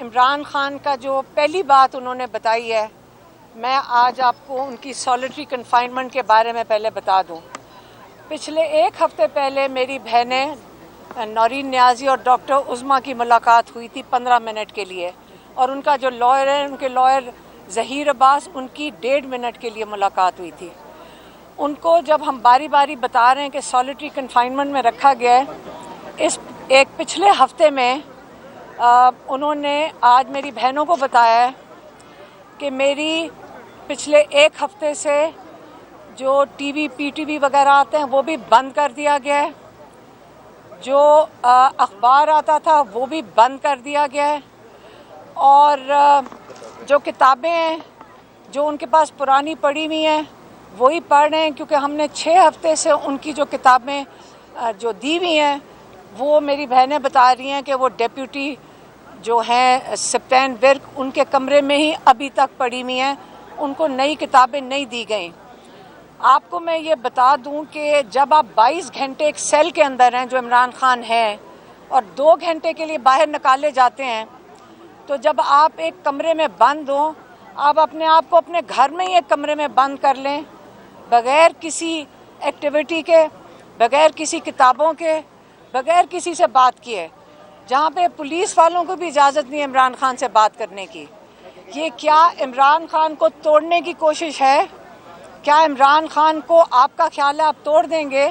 عمران خان کا جو پہلی بات انہوں نے بتائی ہے، میں آج آپ کو ان کی سالٹری کنفائنمنٹ کے بارے میں پہلے بتا دوں۔ پچھلے ایک ہفتے پہلے میری بہنیں نورین نیازی اور ڈاکٹر عظمیٰ کی ملاقات ہوئی تھی 15 منٹ کے لیے، اور ان کا جو لائر ہے، ان کے لائر ظہیر عباس، ان کی 1.5 منٹ کے لیے ملاقات ہوئی تھی۔ ان کو جب ہم باری باری بتا رہے ہیں کہ سالٹری کنفائنمنٹ میں رکھا گیا ہے، اس ایک پچھلے ہفتے میں انہوں نے آج میری بہنوں کو بتایا ہے کہ میری پچھلے ایک ہفتے سے جو T V P T V وغیرہ آتے ہیں وہ بھی بند کر دیا گیا ہے، جو اخبار آتا تھا وہ بھی بند کر دیا گیا ہے، اور جو کتابیں ہیں جو ان کے پاس پرانی پڑھی ہوئی ہیں وہی پڑھ رہے ہیں، کیونکہ ہم نے 6 ہفتے سے ان کی جو کتابیں جو دی ہوئی ہیں وہ میری بہنیں بتا رہی ہیں کہ وہ ڈیپیوٹی جو ہیں سپتین ورک ان کے کمرے میں ہی ابھی تک پڑھی ہوئی ہیں، ان کو نئی کتابیں نہیں دی گئیں۔ آپ کو میں یہ بتا دوں کہ جب آپ 22 گھنٹے ایک سیل کے اندر ہیں جو عمران خان ہے، اور 2 گھنٹے کے لیے باہر نکالے جاتے ہیں، تو جب آپ ایک کمرے میں بند ہوں، آپ اپنے آپ کو اپنے گھر میں ہی ایک کمرے میں بند کر لیں، بغیر کسی ایکٹیویٹی کے، بغیر کسی کتابوں کے، بغیر کسی سے بات کیے، جہاں پہ پولیس والوں کو بھی اجازت نہیں ہے عمران خان سے بات کرنے کی۔ یہ کیا عمران خان کو توڑنے کی کوشش ہے؟ کیا عمران خان کو آپ کا خیال ہے آپ توڑ دیں گے؟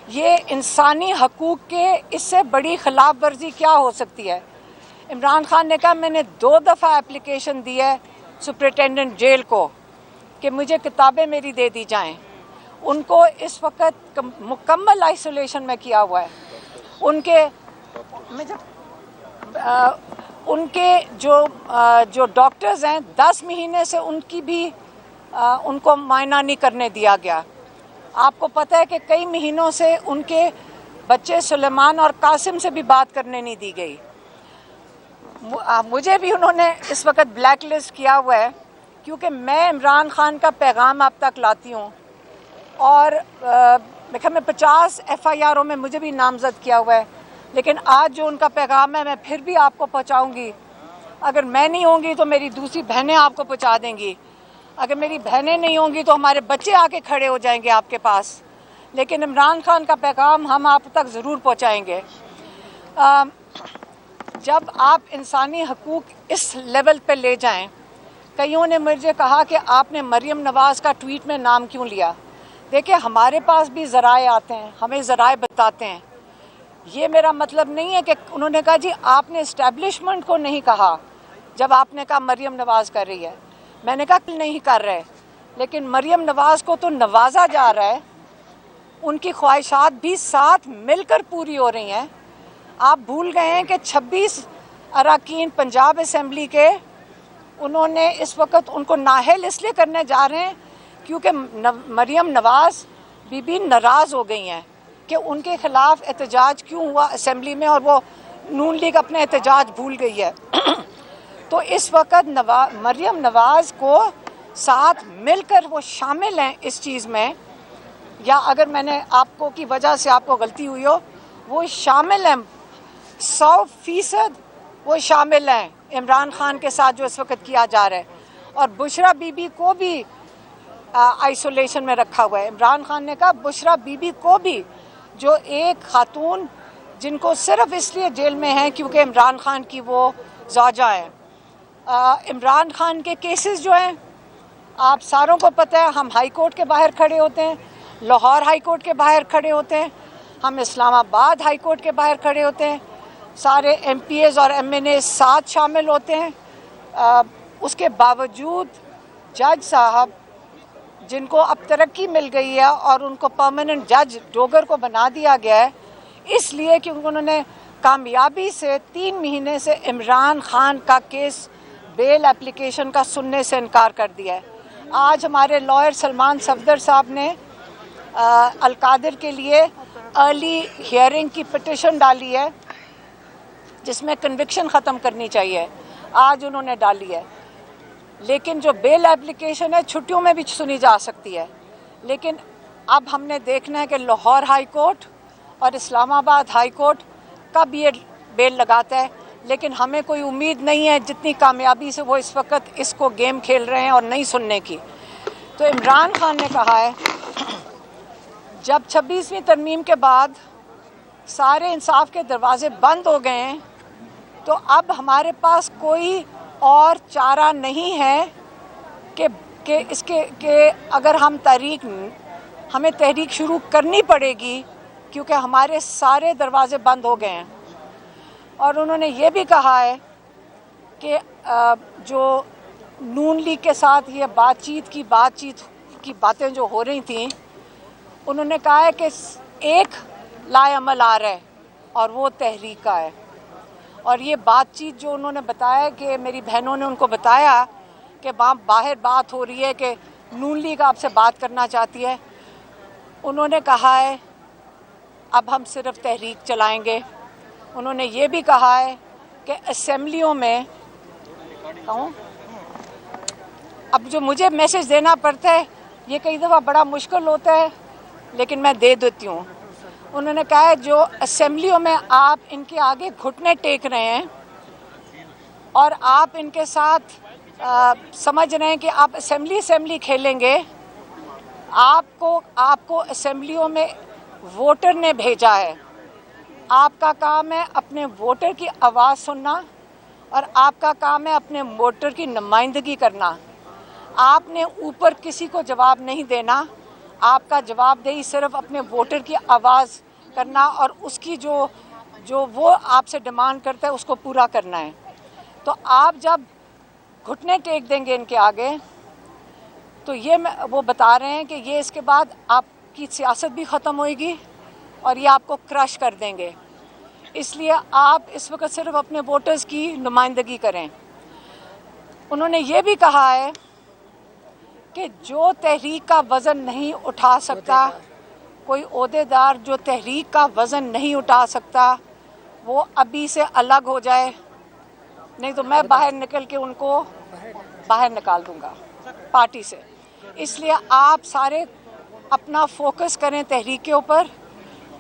یہ انسانی حقوق کے اس سے بڑی خلاف ورزی کیا ہو سکتی ہے؟ عمران خان نے کہا میں نے 2 دفعہ اپلیکیشن دی ہے سپرنٹینڈنٹ جیل کو کہ مجھے کتابیں میری دے دی جائیں۔ ان کو اس وقت مکمل آئسولیشن میں کیا ہوا ہے۔ ان کے جو ڈاکٹرز ہیں 10 مہینے سے ان کی بھی ان کو معائنہ نہیں کرنے دیا گیا۔ آپ کو پتہ ہے کہ کئی مہینوں سے ان کے بچے سلیمان اور قاسم سے بھی بات کرنے نہیں دی گئی۔ مجھے بھی انہوں نے اس وقت بلیک لسٹ کیا ہوا ہے، کیونکہ میں عمران خان کا پیغام آپ تک لاتی ہوں، اور میں 50 ایف آئی آروں میں مجھے بھی نامزد کیا ہوا ہے، لیکن آج جو ان کا پیغام ہے میں پھر بھی آپ کو پہنچاؤں گی۔ اگر میں نہیں ہوں گی تو میری دوسری بہنیں آپ کو پہنچا دیں گی، اگر میری بہنیں نہیں ہوں گی تو ہمارے بچے آ کے کھڑے ہو جائیں گے آپ کے پاس، لیکن عمران خان کا پیغام ہم آپ تک ضرور پہنچائیں گے۔ جب آپ انسانی حقوق اس لیول پہ لے جائیں، کئیوں نے مجھے کہا کہ آپ نے مریم نواز کا ٹویٹ میں نام کیوں لیا؟ دیکھیں ہمارے پاس بھی ذرائع آتے ہیں، ہمیں ذرائع بتاتے ہیں۔ یہ میرا مطلب نہیں ہے کہ انہوں نے کہا جی آپ نے اسٹیبلشمنٹ کو نہیں کہا، جب آپ نے کہا مریم نواز کر رہی ہے، میں نے کہا نہیں کر رہے، لیکن مریم نواز کو تو نوازا جا رہا ہے، ان کی خواہشات بھی ساتھ مل کر پوری ہو رہی ہیں۔ آپ بھول گئے ہیں کہ 26 اراکین پنجاب اسمبلی کے انہوں نے اس وقت ان کو نااہل اس لیے کرنے جا رہے ہیں کیونکہ مریم نواز بی ناراض ہو گئی ہیں کہ ان کے خلاف احتجاج کیوں ہوا اسمبلی میں، اور وہ نون لیگ اپنے احتجاج بھول گئی ہے۔ تو اس وقت مریم نواز کو ساتھ مل کر وہ شامل ہیں اس چیز میں، یا اگر میں نے آپ کو کی وجہ سے آپ کو غلطی ہوئی ہو، وہ شامل ہیں 100% وہ شامل ہیں عمران خان کے ساتھ جو اس وقت کیا جا رہا ہے۔ اور بشرا بی بی کو بھی آئسولیشن میں رکھا ہوا ہے۔ عمران خان نے کہا بشرا بی بی کو بھی، جو ایک خاتون جن کو صرف اس لیے جیل میں ہیں کیونکہ عمران خان کی وہ زوجہ ہیں۔ عمران خان کے کیسز جو ہیں آپ ساروں کو پتہ ہے، ہم ہائی کورٹ کے باہر کھڑے ہوتے ہیں، لاہور ہائی کورٹ کے باہر کھڑے ہوتے ہیں، ہم اسلام آباد ہائی کورٹ کے باہر کھڑے ہوتے ہیں، سارے ایم پی ایز اور ایم این اے ساتھ شامل ہوتے ہیں۔ اس کے باوجود جج صاحب جن کو اب ترقی مل گئی ہے اور ان کو پرماننٹ جج ڈوگر کو بنا دیا گیا ہے، اس لیے کہ انہوں نے کامیابی سے 3 مہینے سے عمران خان کا کیس بیل اپلیکیشن کا سننے سے انکار کر دیا ہے۔ آج ہمارے لائر سلمان صفدر صاحب نے القادر کے لیے ارلی ہیئرنگ کی پٹیشن ڈالی ہے جس میں کنوکشن ختم کرنی چاہیے، آج انہوں نے ڈالی ہے۔ لیکن جو بیل اپلیکیشن ہے چھٹیوں میں بھی سنی جا سکتی ہے، لیکن اب ہم نے دیکھنا ہے کہ لاہور ہائی کورٹ اور اسلام آباد ہائی کورٹ کب یہ بیل لگاتا ہے۔ لیکن ہمیں کوئی امید نہیں ہے جتنی کامیابی سے وہ اس وقت اس کو گیم کھیل رہے ہیں اور نہیں سننے کی. تو عمران خان نے کہا ہے جب 26ویں ترمیم کے بعد سارے انصاف کے دروازے بند ہو گئے ہیں تو اب ہمارے پاس کوئی اور چارہ نہیں ہے کہ اس کے کہ اگر ہمیں تحریک شروع کرنی پڑے گی کیونکہ ہمارے سارے دروازے بند ہو گئے ہیں. اور انہوں نے یہ بھی کہا ہے کہ جو نون لیگ کے ساتھ یہ بات چیت کی باتیں جو ہو رہی تھیں، انہوں نے کہا ہے کہ ایک لائے عمل آ رہا ہے اور وہ تحریک کا ہے. اور یہ بات چیت جو انہوں نے بتایا کہ میری بہنوں نے ان کو بتایا کہ وہاں باہر بات ہو رہی ہے کہ نون لیگ آپ سے بات کرنا چاہتی ہے، انہوں نے کہا ہے اب ہم صرف تحریک چلائیں گے. انہوں نے یہ بھی کہا ہے کہ اسمبلیوں میں اب جو مجھے میسج دینا پڑتا ہے یہ کئی دفعہ بڑا مشکل ہوتا ہے لیکن میں دے دیتی ہوں. انہوں نے کہا ہے جو اسمبلیوں میں آپ ان کے آگے گھٹنے ٹیک رہے ہیں اور آپ ان کے ساتھ سمجھ رہے ہیں کہ آپ اسمبلی کھیلیں گے، آپ کو اسمبلیوں میں ووٹر نے بھیجا ہے. آپ کا کام ہے اپنے ووٹر کی آواز سننا اور آپ کا کام ہے اپنے ووٹر کی نمائندگی کرنا. آپ نے اوپر کسی کو جواب نہیں دینا، آپ کا جواب دہی صرف اپنے ووٹر کی آواز کرنا اور اس کی جو وہ آپ سے ڈیمانڈ کرتا ہے اس کو پورا کرنا ہے. تو آپ جب گھٹنے ٹیک دیں گے ان کے آگے تو وہ بتا رہے ہیں کہ یہ اس کے بعد آپ کی سیاست بھی ختم ہوئے گی اور یہ آپ کو کرش کر دیں گے. اس لیے آپ اس وقت صرف اپنے ووٹرز کی نمائندگی کریں. انہوں نے یہ بھی کہا ہے کہ جو تحریک کا وزن نہیں اٹھا سکتا، کوئی عہدیدار جو تحریک کا وزن نہیں اٹھا سکتا وہ ابھی سے الگ ہو جائے، نہیں تو میں باہر نکل کے ان کو باہر نکال دوں گا پارٹی سے. اس لیے آپ سارے اپنا فوکس کریں تحریک کے اوپر.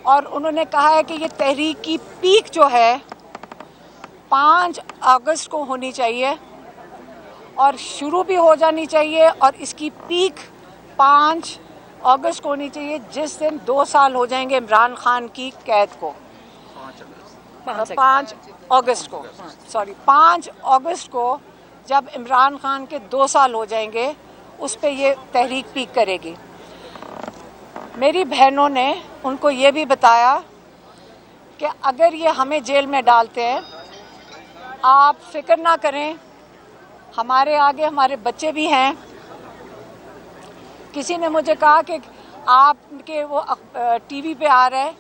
اور انہوں نے کہا ہے کہ یہ تحریک کی پیک جو ہے 5 اگست کو ہونی چاہیے اور شروع بھی ہو جانی چاہیے، اور اس کی پیک 5 اگست کو ہونی چاہیے جس دن 2 سال ہو جائیں گے عمران خان کی قید کو. 5 اگست کو جب عمران خان کے 2 سال ہو جائیں گے اس پہ یہ تحریک پیک کرے گی. میری بہنوں نے ان کو یہ بھی بتایا کہ اگر یہ ہمیں جیل میں ڈالتے ہیں آپ فکر نہ کریں، ہمارے آگے ہمارے بچے بھی ہیں. کسی نے مجھے کہا کہ آپ کے وہ ٹی وی پہ آ رہا ہے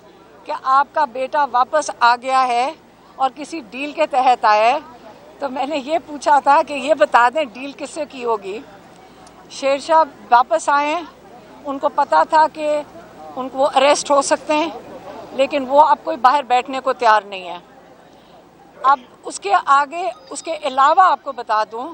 کہ آپ کا بیٹا واپس آ گیا ہے اور کسی ڈیل کے تحت آیا ہے. تو میں نے یہ پوچھا تھا کہ یہ بتا دیں ڈیل کس سے کی ہوگی. شیر شاہ واپس آئے ہیں، ان کو پتہ تھا کہ ان کو اریسٹ ہو سکتے ہیں لیکن وہ اب کوئی باہر بیٹھنے کو تیار نہیں ہے. اب اس کے علاوہ آپ کو بتا دوں